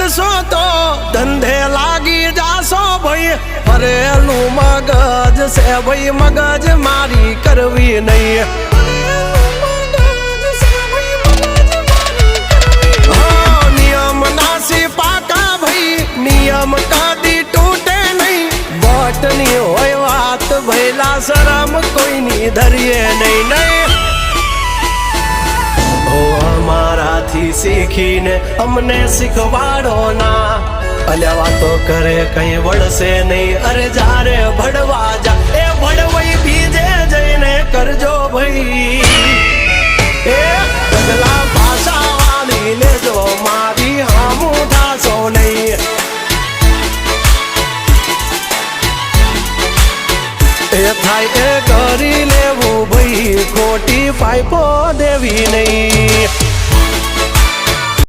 કરશો તો ધંધે લાગી જાશો ભાઈ ફરેલું મગજ છે ભાઈ મગજ મારી કરવી નહીં નિયમ નાસી પાકા ભાઈ નિયમ કદી તૂટે નહીં વટની હોય વાત ભૈલા શરમ કોઈની ધરીએ નહીં નહીં અમારાથી શીખીને અમને શીખવાડો ના અલ્યા વાતો કરે કઈ વળશે નહીં અરે જારે ભડવા જા એ ભડવાઈ બીજે જઈને કરજો ભાઈ એ પગલા પાછા વાળી લેજો મારી હામું થાશો નહીં એ થાય એ કરી લેવું ભાઈ ખોટી પાઇપો દેવી નહીં